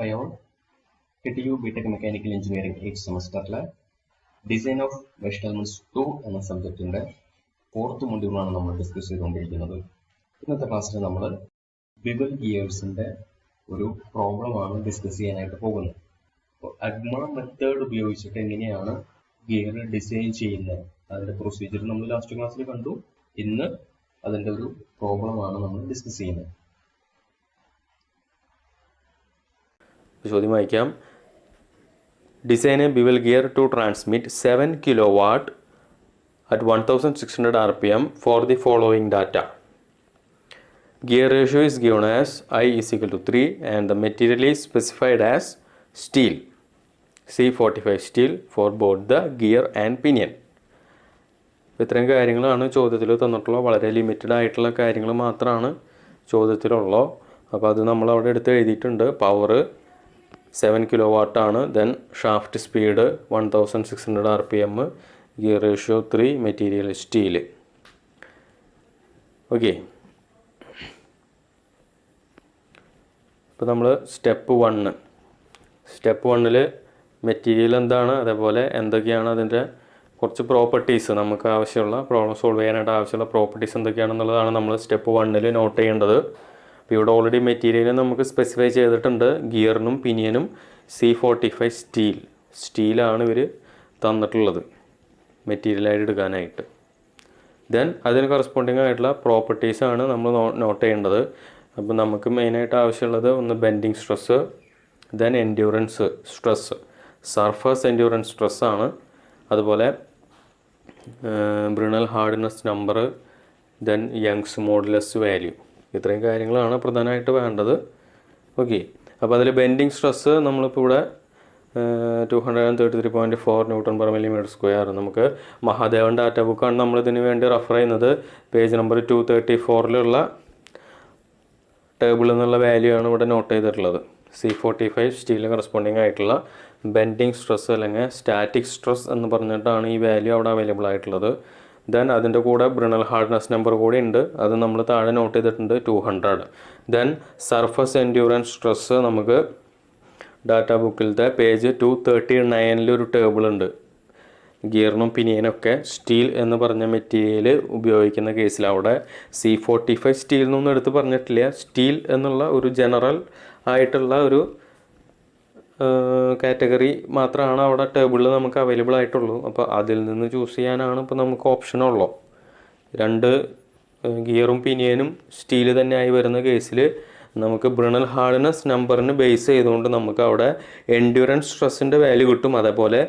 Hi all, KTU BTech Mechanical Engineering 8th സെമസ്റ്ററിലെ design of measurements 2 എന്ന സബ്ജക്റ്റിന്റെ 4th മൊഡ്യൂളാണ് നമ്മൾ discuss ചെയ്തുകൊണ്ടിരിക്കുന്നത്. ഇന്നത്തെ ക്ലാസ്സിൽ നമ്മൾ ബിവൽ ഗിയേഴ്സിന്റെ ഒരു പ്രോബ്ലമാണ് ഡിസ്കസ് ചെയ്യാനായിട്ട് പോകുന്നത്. അപ്പോൾ അഗ്മ മെത്തേഡ് ഉപയോഗിച്ചിട്ട് എങ്ങനെയാണ് ഗിയർ ഡിസൈൻ ചെയ്യുന്നത് അതിന്റെ പ്രൊസീജിയർ നമ്മൾ ലാസ്റ്റ് ക്ലാസ്സിൽ കണ്ടു. ഇന്ന് അതിന്റെ ഒരു പ്രോബ്ലമാണ് നമ്മൾ ഡിസ്കസ് ചെയ്യുന്നത്. ചോദ്യം വായിക്കാം. Design a bevel gear to transmit 7 kW at 1600 rpm for the following data. Gear ratio is given as I is equal to 3 and the material is specified as steel, C45 steel for both the gear and pinion. ഇത്രയും കാര്യങ്ങളാണ് ചോദ്യത്തിൽ തന്നിട്ടുള്ളത്. വളരെ limited ആയിട്ടുള്ള കാര്യങ്ങൾ മാത്രമാണ് ചോദ്യത്തിലുള്ളൂ. അപ്പോൾ അത് നമ്മൾ അവിടെ എടുത്ത് എഴുതിയിട്ടുണ്ട്. പവർ 7 kW ആണ്. Then shaft speed 1600 rpm, gear ratio 3, material steel. Okay, ഇപ്പോൾ നമ്മൾ സ്റ്റെപ്പ് 1ൽ മെറ്റീരിയൽ എന്താണ്, അതേപോലെ എന്തൊക്കെയാണ് അതിൻ്റെ കുറച്ച് പ്രോപ്പർട്ടീസ്, നമുക്ക് ആവശ്യമുള്ള പ്രോബ്ലം സോൾവ് ചെയ്യാനായിട്ട് ആവശ്യമുള്ള പ്രോപ്പർട്ടീസ് എന്തൊക്കെയാണെന്നുള്ളതാണ് നമ്മൾ സ്റ്റെപ്പ് 1ൽ നോട്ട് ചെയ്യേണ്ടത്. അപ്പോൾ ഇവിടെ ഓൾറെഡി മെറ്റീരിയൽ നമുക്ക് സ്പെസിഫൈ ചെയ്തിട്ടുണ്ട്. ഗിയറിനും പിനിയനും C45 സ്റ്റീലാണ് ഇവർ തന്നിട്ടുള്ളത് മെറ്റീരിയലായിട്ട് എടുക്കാനായിട്ട്. ദെൻ അതിന് കറസ്പോണ്ടിങ് ആയിട്ടുള്ള പ്രോപ്പർട്ടീസാണ് നമ്മൾ നോട്ട് ചെയ്യേണ്ടത്. അപ്പോൾ നമുക്ക് മെയിനായിട്ട് ആവശ്യമുള്ളത് ഒന്ന് bending stress, then endurance stress, surface endurance സ്ട്രെസ്സാണ്. അതുപോലെ Brinell hardness number, then Young's modulus value. ഇത്രയും കാര്യങ്ങളാണ് പ്രധാനമായിട്ട് വേണ്ടത്. ഓക്കെ, അപ്പോൾ അതിൽ ബെൻഡിങ് സ്ട്രെസ്സ് നമ്മളിപ്പോൾ ഇവിടെ 233.4 Nm/mm². നമുക്ക് മഹാദേവൻ ഡാറ്റ ബുക്കാണ് നമ്മളിതിന് വേണ്ടി റെഫർ ചെയ്യുന്നത്. പേജ് നമ്പർ 234 ടേബിൾ എന്നുള്ള വാല്യൂ ആണ് ഇവിടെ നോട്ട് ചെയ്തിട്ടുള്ളത്. C45 സ്റ്റീലിന് കറസ്പോണ്ടിങ് ആയിട്ടുള്ള ബെൻഡിങ് സ്ട്രെസ് അല്ലെങ്കിൽ സ്റ്റാറ്റിക് സ്ട്രെസ് എന്ന് പറഞ്ഞിട്ടാണ് ഈ വാല്യൂ അവിടെ അവൈലബിൾ ആയിട്ടുള്ളത്. ദെൻ അതിൻ്റെ കൂടെ ബ്രിണൽ ഹാർഡ്നെസ് നമ്പർ കൂടി ഉണ്ട്, അത് നമ്മൾ താഴെ നോട്ട് ചെയ്തിട്ടുണ്ട് 200. ദെൻ സർഫസ് എൻഡ്യൂറൻസ് സ്ട്രെസ് നമുക്ക് ഡാറ്റ ബുക്കിലത്തെ പേജ് 239 ഒരു ടേബിൾ ഉണ്ട്. ഗിയറിനും പിനിയനൊക്കെ സ്റ്റീൽ എന്ന് പറഞ്ഞ മെറ്റീരിയൽ ഉപയോഗിക്കുന്ന കേസിൽ അവിടെ C45 സ്റ്റീൽ എന്നൊന്നും എടുത്ത് പറഞ്ഞിട്ടില്ല. സ്റ്റീൽ എന്നുള്ള ഒരു ജനറൽ ആയിട്ടുള്ള ഒരു കാറ്റഗറി മാത്രമാണ് അവിടെ ടേബിളിൽ നമുക്ക് അവൈലബിൾ ആയിട്ടുള്ളൂ. അപ്പോൾ അതിൽ നിന്ന് ചൂസ് ചെയ്യാനാണ് ഇപ്പോൾ നമുക്ക് ഓപ്ഷനുള്ളൂ. രണ്ട് ഗിയറും പിനിയനും സ്റ്റീൽ തന്നെ ആയി വരുന്ന കേസിൽ നമുക്ക് ബ്രിണൽ ഹാർഡ്നെസ് നമ്പറിന് ബേസ് ചെയ്തുകൊണ്ട് നമുക്ക് അവിടെ എൻഡ്യൂറൻസ് സ്ട്രെസ്സിൻ്റെ വാല്യൂ കിട്ടും. അതേപോലെ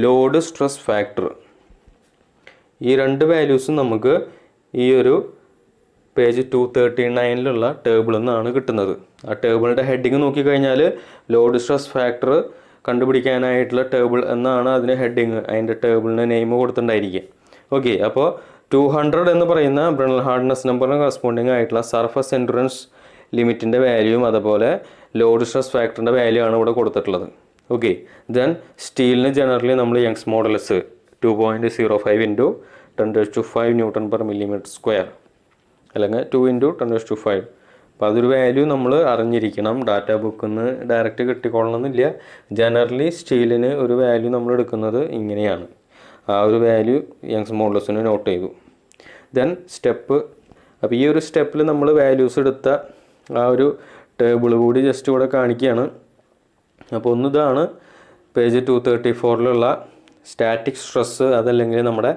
ലോഡ് സ്ട്രെസ് ഫാക്ടർ, ഈ രണ്ട് വാല്യൂസും നമുക്ക് ഈ ഒരു പേജ് 239 ടേബിളിൽ നിന്നാണ് കിട്ടുന്നത്. ആ ടേബിളിൻ്റെ ഹെഡിങ് നോക്കിക്കഴിഞ്ഞാൽ ലോഡ് സ്ട്രെസ് ഫാക്ടർ കണ്ടുപിടിക്കാനായിട്ടുള്ള ടേബിൾ എന്നാണ് അതിന് ഹെഡിങ്, അതിൻ്റെ ടേബിളിന് നെയിം കൊടുത്തിട്ടുണ്ടായിരിക്കുക. ഓക്കെ, അപ്പോൾ 200 എന്ന് പറയുന്ന ബ്രിണൽ ഹാർഡ്നെസ് നമ്പറിന് കറസ്പോണ്ടിങ് ആയിട്ടുള്ള സർഫസ് എൻഡ്യൂറൻസ് ലിമിറ്റിൻ്റെ വാല്യൂയും അതുപോലെ ലോഡ് സ്ട്രെസ് ഫാക്ടറിൻ്റെ വാല്യൂ ആണ് ഇവിടെ കൊടുത്തിട്ടുള്ളത്. ഓക്കെ, ദെൻ സ്റ്റീലിന് ജനറലി നമ്മൾ യങ്സ് മോഡുലസ് 2.05 × 10⁵ Nm/mm², അല്ലെങ്കിൽ 2 × 10⁵. അപ്പോൾ അതൊരു വാല്യൂ നമ്മൾ അറിഞ്ഞിരിക്കണം. ഡാറ്റ ബുക്കിൽ നിന്ന് ഡയറക്റ്റ് കിട്ടിക്കൊള്ളണമെന്നില്ല. ജനറലി സ്റ്റീലിന് ഒരു വാല്യൂ നമ്മൾ എടുക്കുന്നത് ഇങ്ങനെയാണ്. ആ ഒരു വാല്യൂ യങ്സ് മോഡുലസിന് നോട്ട് ചെയ്തു. ദെൻ സ്റ്റെപ്പ്, അപ്പോൾ ഈ ഒരു സ്റ്റെപ്പിൽ നമ്മൾ വാല്യൂസ് എടുത്ത ആ ഒരു ടേബിൾ കൂടി ജസ്റ്റ് ഇവിടെ കാണിക്കുകയാണ്. അപ്പോൾ ഒന്നിതാണ് പേജ് 234 സ്റ്റാറ്റിക് സ്ട്രെസ്സ്, അതല്ലെങ്കിൽ നമ്മുടെ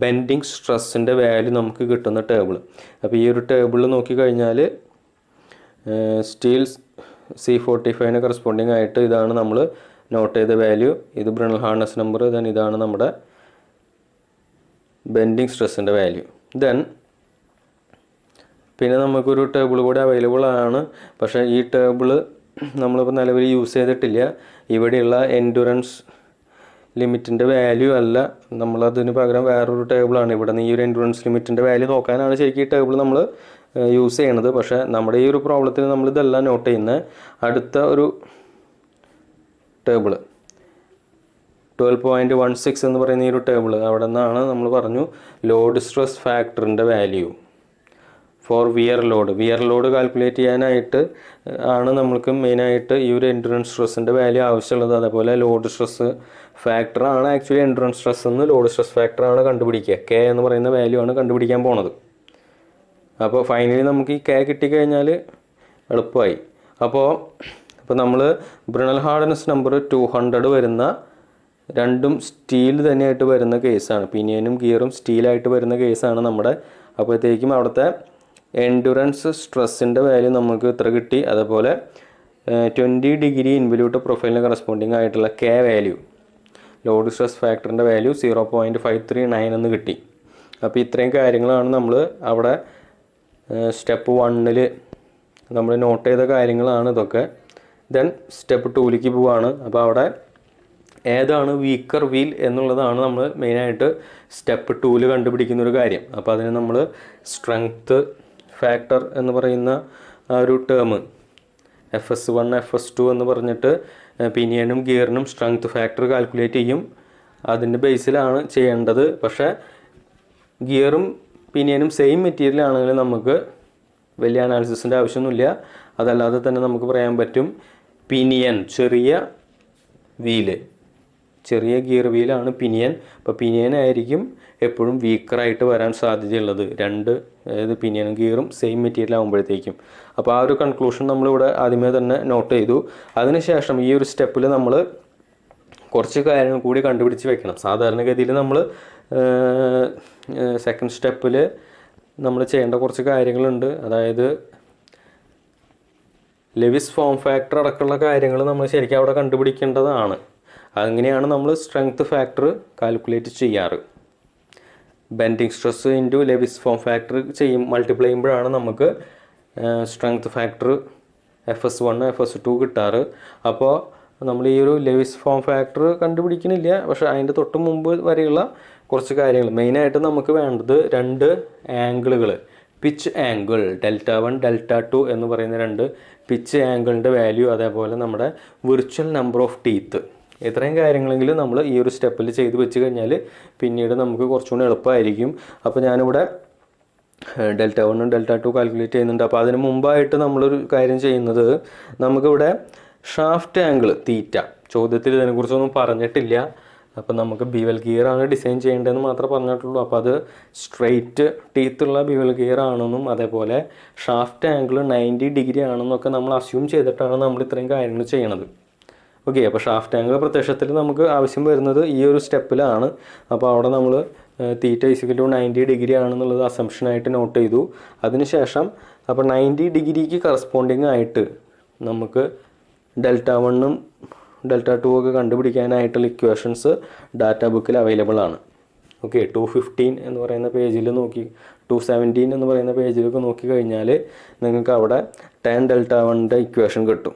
ബെൻഡിങ് സ്ട്രെസ്സിൻ്റെ വാല്യൂ നമുക്ക് കിട്ടുന്ന ടേബിൾ. അപ്പോൾ ഈ ഒരു ടേബിളിൽ നോക്കിക്കഴിഞ്ഞാൽ സ്റ്റീൽ C45 കറസ്പോണ്ടിങ് ആയിട്ട് ഇതാണ് നമ്മൾ നോട്ട് ചെയ്ത വാല്യൂ. ഇത് ബ്രിണൽ ഹാർഡ്നെസ് നമ്പർ, ദെൻ ഇതാണ് നമ്മുടെ ബെൻഡിങ് സ്ട്രെസ്സിൻ്റെ വാല്യൂ. ദെൻ പിന്നെ നമുക്കൊരു ടേബിൾ കൂടി അവൈലബിൾ ആണ്, പക്ഷേ ഈ ടേബിൾ നമ്മളിപ്പോൾ നിലവിൽ യൂസ് ചെയ്തിട്ടില്ല. ഇവിടെയുള്ള എൻഡ്യൂറൻസ് ലിമിറ്റിൻ്റെ വാല്യൂ അല്ല, നമ്മളതിന് പകരം വേറൊരു ടേബിളാണ്. ഇവിടെ നിന്ന് ഈ ഒരു എൻഡ്യൂറൻസ് ലിമിറ്റിൻ്റെ വാല്യൂ നോക്കാനാണ് ശരിക്കും ഈ ടേബിൾ നമ്മൾ യൂസ് ചെയ്യണത്. പക്ഷേ നമ്മുടെ ഈ ഒരു പ്രോബ്ലത്തിൽ നമ്മളിതെല്ലാം നോട്ട് ചെയ്യുന്നത് അടുത്ത ഒരു ടേബിൾ 12.16 എന്ന് പറയുന്ന ഈ ഒരു ടേബിൾ, അവിടെ നിന്നാണ് നമ്മൾ പറഞ്ഞു ലോഡ് സ്ട്രെസ് ഫാക്ടറിൻ്റെ value for wear load calculate ചെയ്യാനായിട്ട് ആണ് നമ്മൾക്ക് മെയിനായിട്ട് ഈ ഒരു എൻഡുറൻസ് സ്ട്രെസ്സിൻ്റെ വാല്യൂ ആവശ്യമുള്ളത്. അതേപോലെ ലോഡ് സ്ട്രെസ് ഫാക്ടറാണ് ആക്ച്വലി എൻഡുറൻസ് സ്ട്രെസ് എന്ന് ലോഡ് സ്ട്രെസ് ഫാക്ടറാണ് കണ്ടുപിടിക്കുക. കെ എന്ന് പറയുന്ന വാല്യൂ ആണ് കണ്ടുപിടിക്കാൻ പോണത്. അപ്പോൾ ഫൈനലി നമുക്ക് ഈ കെ കിട്ടിക്കഴിഞ്ഞാൽ എളുപ്പമായി. അപ്പോൾ നമ്മൾ ബ്രിണൽ ഹാർഡൻസ് നമ്പർ 200 വരുന്ന രണ്ടും സ്റ്റീൽ തന്നെയായിട്ട് വരുന്ന കേസാണ്. പിനിയനും ഗിയറും സ്റ്റീലായിട്ട് വരുന്ന കേസാണ് നമ്മുടെ. അപ്പോഴത്തേക്കും അവിടുത്തെ എൻഡുറൻസ് സ്ട്രെസ്സിൻ്റെ വാല്യൂ നമുക്ക് ഇത്ര കിട്ടി. അതേപോലെ 20 ഡിഗ്രി ഇൻവല്യൂട്ട് പ്രൊഫൈലിന് കറസ്പോണ്ടിങ് ആയിട്ടുള്ള കെ വാല്യൂ, ലോഡ് സ്ട്രെസ് ഫാക്ടറിൻ്റെ വാല്യൂ 0.539 എന്ന് കിട്ടി. അപ്പോൾ ഇത്രയും കാര്യങ്ങളാണ് നമ്മൾ അവിടെ സ്റ്റെപ്പ് 1 നമ്മൾ നോട്ട് ചെയ്ത കാര്യങ്ങളാണ് ഇതൊക്കെ. ദെൻ സ്റ്റെപ്പ് 2ലേക്ക് പോവാണ്. അപ്പോൾ അവിടെ ഏതാണ് വീക്കർ വീൽ എന്നുള്ളതാണ് നമ്മൾ മെയിനായിട്ട് സ്റ്റെപ്പ് 2 കണ്ടുപിടിക്കുന്ന ഒരു കാര്യം. അപ്പോൾ അതിന് നമ്മൾ സ്ട്രെങ്ത്ത് ഫാക്ടർ എന്ന് പറയുന്ന ആ ഒരു ടേം FS1 FS2 എന്ന് പറഞ്ഞിട്ട് പിനിയനും ഗിയറിനും സ്ട്രെങ്ത്ത് ഫാക്ടർ കാൽക്കുലേറ്റ് ചെയ്യും. അതിൻ്റെ ബേസിലാണ് ചെയ്യേണ്ടത്. പക്ഷേ ഗിയറും പിനിയനും സെയിം മെറ്റീരിയൽ ആണെങ്കിൽ നമുക്ക് വലിയ അനാലിസിസിൻ്റെ ആവശ്യമൊന്നുമില്ല. അതല്ലാതെ തന്നെ നമുക്ക് പറയാൻ പറ്റും പിനിയൻ ചെറിയ ഗിയർ വീലാണ് പിനിയൻ. അപ്പോൾ പിനിയൻ ആയിരിക്കും എപ്പോഴും വീക്കറായിട്ട് വരാൻ സാധ്യതയുള്ളത്, അതായത് പിനിയനും ഗിയറും സെയിം മെറ്റീരിയൽ ആകുമ്പോഴത്തേക്കും. അപ്പോൾ ആ ഒരു കൺക്ലൂഷൻ നമ്മളിവിടെ ആദ്യമേ തന്നെ നോട്ട് ചെയ്തു. അതിനുശേഷം ഈ ഒരു സ്റ്റെപ്പിൽ നമ്മൾ കുറച്ച് കാര്യങ്ങൾ കൂടി കണ്ടുപിടിച്ച് വെക്കണം. സാധാരണഗതിയിൽ നമ്മൾ സെക്കൻഡ് സ്റ്റെപ്പിൽ നമ്മൾ ചെയ്യേണ്ട കുറച്ച് കാര്യങ്ങളുണ്ട്. അതായത് ലെവിസ് ഫോം ഫാക്ടർ അടക്കമുള്ള കാര്യങ്ങൾ നമ്മൾ ശരിക്കും അവിടെ കണ്ടുപിടിക്കേണ്ടതാണ്. അങ്ങനെയാണ് നമ്മൾ സ്ട്രെങ്ത്ത് ഫാക്ടർ കാൽക്കുലേറ്റ് ചെയ്യാറ്. Bending stress into Lewis form factor multiply ചെയ്യുമ്പോഴാണ് നമുക്ക് സ്ട്രെങ്ത്ത് ഫാക്ടർ FS1 FS2 കിട്ടാറ്. അപ്പോൾ നമ്മൾ ഈ ഒരു ലെവിസ് ഫോം ഫാക്ടർ കണ്ടുപിടിക്കണില്ല. പക്ഷേ അതിൻ്റെ തൊട്ട് മുമ്പ് വരെയുള്ള കുറച്ച് കാര്യങ്ങൾ മെയിനായിട്ട് നമുക്ക് വേണ്ടത് 2 ആംഗിളുകൾ, പിച്ച് ആംഗിൾ Δ1 Δ2 എന്ന് പറയുന്ന 2 പിച്ച് ആംഗിളിൻ്റെ വാല്യൂ, അതേപോലെ നമ്മുടെ വിർച്വൽ നമ്പർ ഓഫ് ടീത്ത്. ഇത്രയും കാര്യങ്ങളെങ്കിലും നമ്മൾ ഈ ഒരു സ്റ്റെപ്പിൽ ചെയ്ത് വെച്ച് കഴിഞ്ഞാൽ പിന്നീട് നമുക്ക് കുറച്ചുകൂടി എളുപ്പമായിരിക്കും. അപ്പോൾ ഞാനിവിടെ Δ1 Δ2 കാൽക്കുലേറ്റ് ചെയ്യുന്നുണ്ട്. അപ്പോൾ അതിന് മുമ്പായിട്ട് നമ്മളൊരു കാര്യം ചെയ്യുന്നത്, നമുക്കിവിടെ ഷാഫ്റ്റ് ആംഗിൾ തീറ്റ ചോദ്യത്തിൽ ഇതിനെക്കുറിച്ചൊന്നും പറഞ്ഞിട്ടില്ല. അപ്പോൾ നമുക്ക് ബിവൽ ഗിയർ ആണ് ഡിസൈൻ ചെയ്യേണ്ടതെന്ന് മാത്രമേ പറഞ്ഞിട്ടുള്ളൂ. അപ്പോൾ അത് സ്ട്രെയിറ്റ് ടീത്തുള്ള ബിവൽ ഗിയർ ആണെന്നും അതേപോലെ ഷാഫ്റ്റ് ആംഗിൾ 90 ഡിഗ്രി ആണെന്നൊക്കെ നമ്മൾ അസ്യൂം ചെയ്തിട്ടാണ് നമ്മൾ ഇത്രയും കാര്യങ്ങൾ ചെയ്യണത്. ഓക്കെ, അപ്പോൾ ഷാഫ്റ്റ് ആംഗിൾ പ്രത്യക്ഷത്തിൽ നമുക്ക് ആവശ്യം വരുന്നത് ഈ ഒരു സ്റ്റെപ്പിലാണ്. അപ്പോൾ അവിടെ നമ്മൾ തീറ്റ = 90 ഡിഗ്രി ആണെന്നുള്ളത് അസംഷനായിട്ട് നോട്ട് ചെയ്തു. അതിനുശേഷം അപ്പോൾ 90 ഡിഗ്രിക്ക് കറസ്പോണ്ടിങ് ആയിട്ട് നമുക്ക് Δ1 Δ2 ഒക്കെ കണ്ടുപിടിക്കാനായിട്ടുള്ള ഇക്വേഷൻസ് ഡാറ്റാ ബുക്കിൽ അവൈലബിൾ ആണ്. ഓക്കെ, 215 എന്ന് പറയുന്ന പേജിൽ 217 എന്ന് പറയുന്ന പേജിലൊക്കെ നോക്കി കഴിഞ്ഞാൽ നിങ്ങൾക്ക് അവിടെ tan Δ1 ഇക്വേഷൻ കിട്ടും.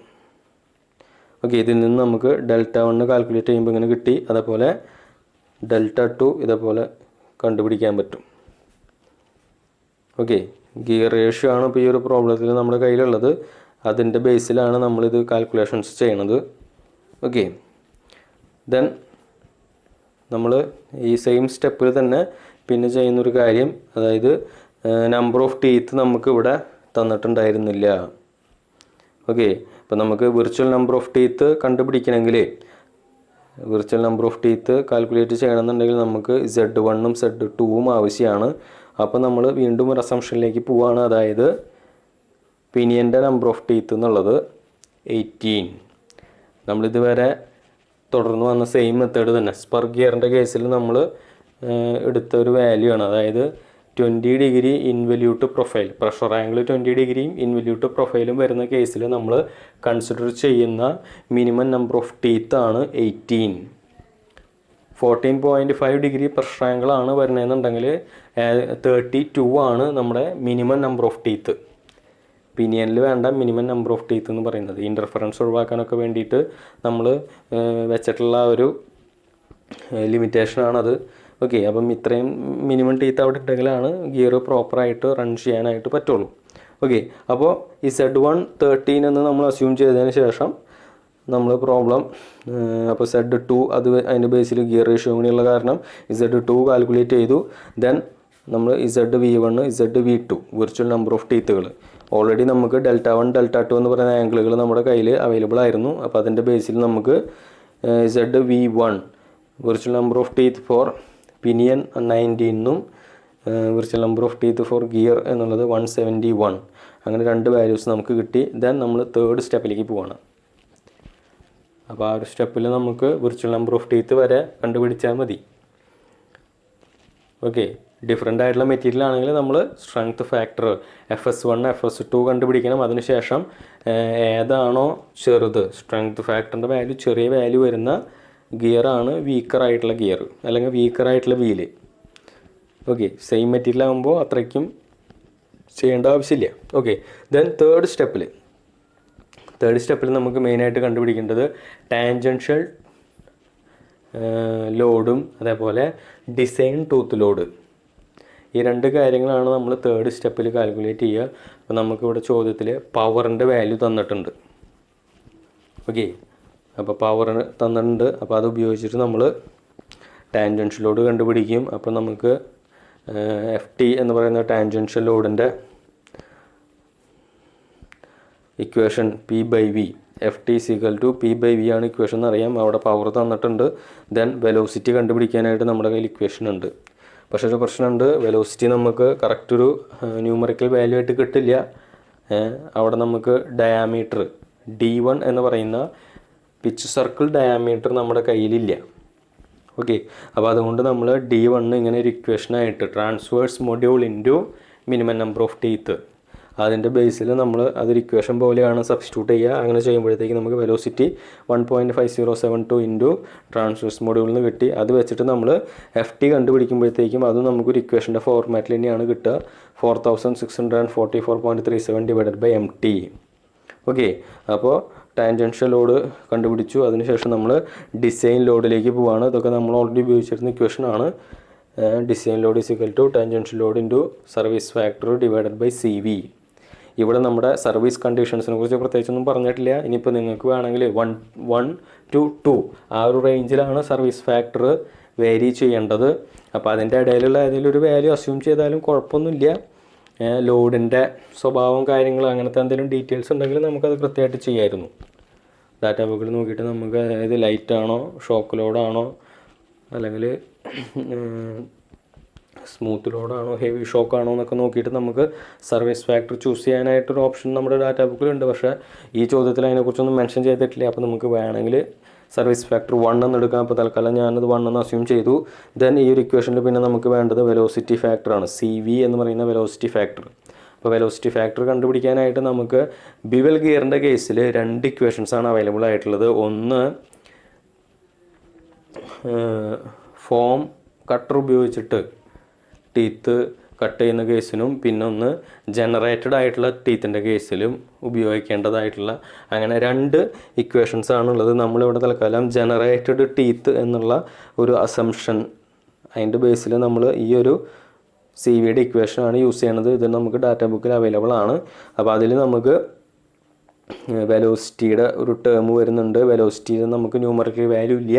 ഓക്കെ, ഇതിൽ നിന്ന് നമുക്ക് Δ1 കാൽക്കുലേറ്റ് ചെയ്യുമ്പോൾ ഇങ്ങനെ കിട്ടി. അതേപോലെ Δ2 ഇതേപോലെ കണ്ടുപിടിക്കാൻ പറ്റും. ഓക്കെ, ഗിയർ റേഷ്യോ ആണ് ഇപ്പോൾ ഈ ഒരു പ്രോബ്ലത്തിൽ നമ്മുടെ കയ്യിലുള്ളത്. അതിൻ്റെ ബേസിലാണ് നമ്മളിത് കാൽക്കുലേഷൻസ് ചെയ്യണത്. ഓക്കെ, ദെൻ നമ്മൾ ഈ സെയിം സ്റ്റെപ്പിൽ തന്നെ പിന്നെ ചെയ്യുന്നൊരു കാര്യം, അതായത് നമ്പർ ഓഫ് ടീത്ത് നമുക്ക് ഇവിടെ തന്നിട്ടുണ്ടായിരുന്നില്ല. ഓക്കെ, അപ്പോൾ നമുക്ക് വിർച്വൽ നമ്പർ ഓഫ് ടീത്ത് കണ്ടുപിടിക്കണമെങ്കിൽ, virtual number of teeth calculate ചെയ്യണമെന്നുണ്ടെങ്കിൽ നമുക്ക് Z1 Z2 ആവശ്യമാണ്. അപ്പോൾ നമ്മൾ വീണ്ടും ഒരു അസംഷനിലേക്ക് പോവുകയാണ്. അതായത് പിനിയൻ്റെ നമ്പർ ഓഫ് ടീത്ത് എന്നുള്ളത് 18. നമ്മളിതുവരെ തുടർന്ന് വന്ന സെയിം മെത്തേഡ് തന്നെ സ്പർ ഗിയറിൻ്റെ കേസിൽ നമ്മൾ എടുത്ത ഒരു വാല്യൂ ആണ്. അതായത് 20 degree involute profile, pressure angle 20 ഡിഗ്രിയും ഇൻവല്യൂട്ട് പ്രൊഫൈലും വരുന്ന കേസിൽ നമ്മൾ കൺസിഡർ ചെയ്യുന്ന മിനിമം നമ്പർ ഓഫ് ടീത്ത് ആണ് 18. 14.5 ഡിഗ്രി പ്രഷർ ആംഗിൾ ആണ് വരുന്നതെന്നുണ്ടെങ്കിൽ 32 ആണ് നമ്മുടെ മിനിമം നമ്പർ ഓഫ് ടീത്ത്. പിനിയനിൽ വേണ്ട മിനിമം നമ്പർ ഓഫ് ടീത്ത് എന്ന് പറയുന്നത് ഇൻ്റർഫറൻസ് ഒഴിവാക്കാനൊക്കെ വേണ്ടിയിട്ട് നമ്മൾ വെച്ചിട്ടുള്ള ഒരു ലിമിറ്റേഷനാണത്. ഓക്കെ, അപ്പം ഇത്രയും മിനിമം ടീത്ത് അവിടെ ഉണ്ടെങ്കിലാണ് ഗിയർ പ്രോപ്പറായിട്ട് റൺ ചെയ്യാനായിട്ട് പറ്റുള്ളൂ. ഓക്കെ, അപ്പോൾ ഈ Z1 13 എന്ന് നമ്മൾ അസ്യൂം ചെയ്തതിന് ശേഷം നമ്മൾ പ്രോബ്ലം, അപ്പോൾ Z2 അതിൻ്റെ ബേസിൽ ഗിയർ റേഷ്യോ കൂടിയുള്ള കാരണം Z2 കാൽക്കുലേറ്റ് ചെയ്തു. ദെൻ നമ്മൾ ZV1 ZV2 virtual number of ടീത്തുകൾ ഓൾറെഡി നമുക്ക് Δ1 Δ2 എന്ന് പറയുന്ന ആംഗിളുകൾ നമ്മുടെ കയ്യിൽ അവൈലബിൾ ആയിരുന്നു. അപ്പോൾ അതിൻ്റെ ബേസിൽ നമുക്ക് ZV1 virtual number of teeth for pinion 19 എന്നും virtual number of teeth for gear എന്നുള്ളത് 171, അങ്ങനെ 2 വാല്യൂസ് നമുക്ക് കിട്ടി. ദെൻ നമ്മൾ തേർഡ് സ്റ്റെപ്പിലേക്ക് പോവാണ്. അപ്പോൾ ആ ഒരു സ്റ്റെപ്പിൽ നമുക്ക് വിർച്വൽ നമ്പർ ഓഫ് ടീത്ത് വരെ കണ്ടുപിടിച്ചാൽ മതി. ഓക്കെ, ഡിഫറെൻ്റ് ആയിട്ടുള്ള മെറ്റീരിയൽ ആണെങ്കിൽ നമ്മൾ സ്ട്രെങ്ത് ഫാക്ടർ FS1 FS2 കണ്ടുപിടിക്കണം. അതിനുശേഷം ഏതാണോ ചെറുത്, സ്ട്രെങ്ത് ഫാക്ടറിൻ്റെ വാല്യൂ ചെറിയ വാല്യൂ വരുന്ന ഗിയറാണ് വീക്കർ ആയിട്ടുള്ള ഗിയർ അല്ലെങ്കിൽ വീക്കർ ആയിട്ടുള്ള വീല്. ഓക്കെ, സെയിം മെറ്റീരിയൽ ആകുമ്പോൾ അത്രയ്ക്കും ചെയ്യേണ്ട ആവശ്യമില്ല. ഓക്കെ, ദെൻ തേർഡ് സ്റ്റെപ്പിൽ നമുക്ക് മെയിനായിട്ട് കണ്ടുപിടിക്കേണ്ടത് ടാൻജൻഷ്യൽ ലോഡും അതേപോലെ ഡിസൈൻ ടൂത്ത് ലോഡ്. ഈ 2 കാര്യങ്ങളാണ് നമ്മൾ തേർഡ് സ്റ്റെപ്പിൽ കാൽക്കുലേറ്റ് ചെയ്യുക. അപ്പോൾ നമുക്കിവിടെ ചോദ്യത്തിൽ പവറിൻ്റെ വാല്യൂ തന്നിട്ടുണ്ട്. ഓക്കെ, അപ്പോൾ പവർ തന്നിട്ടുണ്ട്. അപ്പോൾ അത് ഉപയോഗിച്ചിട്ട് നമ്മൾ ടാൻജൻഷ്യൽ ലോഡ് കണ്ടുപിടിക്കും. അപ്പോൾ നമുക്ക് FT എന്ന് പറയുന്ന tangential ലോഡിൻ്റെ equation P/V, FT = P/V ആണ് ഇക്വേഷൻ എന്നറിയാം. അവിടെ പവർ തന്നിട്ടുണ്ട്. ദെൻ വെലോസിറ്റി കണ്ടുപിടിക്കാനായിട്ട് നമ്മുടെ കയ്യിൽ ഇക്വേഷൻ ഉണ്ട്. പക്ഷേ ഒരു പ്രശ്നമുണ്ട്, വെലോസിറ്റി നമുക്ക് കറക്റ്റ് ഒരു ന്യൂമറിക്കൽ വാല്യൂ ആയിട്ട് കിട്ടില്ല. അവിടെ നമുക്ക് ഡയാമീറ്റർ D1 എന്ന് പറയുന്ന പിച്ച് സർക്കിൾ ഡയാമീറ്റർ നമ്മുടെ കയ്യിലില്ല. ഓക്കെ, അപ്പോൾ അതുകൊണ്ട് നമ്മൾ D1 ഇങ്ങനെ ഒരു ഇക്വേഷനായിട്ട് transverse module into minimum number of teeth, അതിൻ്റെ ബേസിൽ നമ്മൾ അതൊരു ഇക്വേഷൻ പോലെയാണ് സബ്സ്റ്റിറ്റ്യൂട്ട് ചെയ്യുക. അങ്ങനെ ചെയ്യുമ്പോഴത്തേക്ക് നമുക്ക് വെലോസിറ്റി 1.5072 ഇൻറ്റു ട്രാൻസ്വേഴ്സ് മൊഡ്യൂളിൽ നിന്ന് കിട്ടി. അത് വെച്ചിട്ട് നമ്മൾ FT കണ്ടുപിടിക്കുമ്പോഴത്തേക്കും അത് നമുക്കൊരു ഇക്വേഷൻ്റെ ഫോർമാറ്റിൽ തന്നെയാണ് കിട്ടുക. 4644.37 / MT. ഓക്കെ, അപ്പോൾ ടാൻജൻഷ്യൽ ലോഡ് കണ്ടുപിടിച്ചു. അതിനുശേഷം നമ്മൾ ഡിസൈൻ ലോഡിലേക്ക് പോവുകയാണ്. ഇതൊക്കെ നമ്മൾ ഓൾറെഡി ഉപയോഗിച്ചിരുന്ന ഇക്വേഷനാണ്. Design load = tangential load into service factor / CV. ഇവിടെ നമ്മുടെ സർവീസ് കണ്ടീഷൻസിനെ കുറിച്ച് പ്രത്യേകിച്ചൊന്നും പറഞ്ഞിട്ടില്ല. ഇനിയിപ്പോൾ നിങ്ങൾക്ക് വേണമെങ്കിൽ 1 to 2 ആ ഒരു റേഞ്ചിലാണ് സർവീസ് ഫാക്ടർ വേരി ചെയ്യേണ്ടത്. അപ്പോൾ അതിൻ്റെ ഇടയിലുള്ള ഏതെങ്കിലും ഒരു വാല്യൂ അസ്യൂം ചെയ്താലും കുഴപ്പമൊന്നുമില്ല. ലോഡിൻ്റെ സ്വഭാവം കാര്യങ്ങൾ അങ്ങനത്തെ എന്തെങ്കിലും ഡീറ്റെയിൽസ് ഉണ്ടെങ്കിൽ നമുക്കത് കൃത്യമായിട്ട് ചെയ്യാമായിരുന്നു. ഡാറ്റ ബുക്കിൽ നോക്കിയിട്ട് നമുക്ക് അതായത് ലൈറ്റാണോ ഷോക്ക് ലോഡാണോ അല്ലെങ്കിൽ സ്മൂത്ത് ലോഡാണോ ഹെവി ഷോക്കാണോ എന്നൊക്കെ നോക്കിയിട്ട് നമുക്ക് സർവീസ് ഫാക്ടർ ചൂസ് ചെയ്യാനായിട്ടൊരു ഓപ്ഷൻ നമ്മുടെ ഡാറ്റ ബുക്കിലുണ്ട്. പക്ഷേ ഈ ചോദ്യത്തിൽ അതിനെക്കുറിച്ചൊന്നും മെൻഷൻ ചെയ്തിട്ടില്ല. അപ്പോൾ നമുക്ക് വേണമെങ്കിൽ സർവീസ് ഫാക്ടർ 1 എന്ന് എടുക്കാം. അപ്പോൾ തൽക്കാലം ഞാനത് 1 എന്ന് അസ്യൂം ചെയ്തു. ദെൻ ഈ ഒരു ഇക്വേഷനിൽ പിന്നെ നമുക്ക് വേണ്ടത് വെലോസിറ്റി ഫാക്ടറാണ്, CV എന്ന് പറയുന്ന വെലോസിറ്റി ഫാക്ടർ. അപ്പോൾ വെലോസിറ്റി ഫാക്ടർ കണ്ടുപിടിക്കാനായിട്ട് നമുക്ക് ബിവൽ ഗിയറിൻ്റെ കേസിൽ 2 ഇക്വേഷൻസാണ് അവൈലബിൾ ആയിട്ടുള്ളത്. ഒന്ന് ഫോം കട്ടർ ഉപയോഗിച്ചിട്ട് ടീത്ത് കട്ട് ചെയ്യുന്ന കേസിനും പിന്നൊന്ന് ജനറേറ്റഡ് ആയിട്ടുള്ള ടീത്തിൻ്റെ കേസിലും ഉപയോഗിക്കേണ്ടതായിട്ടുള്ള അങ്ങനെ 2 ഇക്വേഷൻസ് ആണുള്ളത്. നമ്മളിവിടെ തൽക്കാലം ജനറേറ്റഡ് ടീത്ത് എന്നുള്ള ഒരു അസംഷൻ അതിൻ്റെ ബേസിൽ നമ്മൾ ഈ ഒരു CVയുടെ ഇക്വേഷനാണ് യൂസ് ചെയ്യണത്. ഇത് നമുക്ക് ഡാറ്റ ബുക്കിൽ അവൈലബിൾ ആണ്. അപ്പോൾ അതിൽ നമുക്ക് വെലോസിറ്റിയുടെ ഒരു ടേം വരുന്നുണ്ട്. വെലോസിറ്റിയിൽ നമുക്ക് ന്യൂമറിക്കൽ വാല്യൂ ഇല്ല.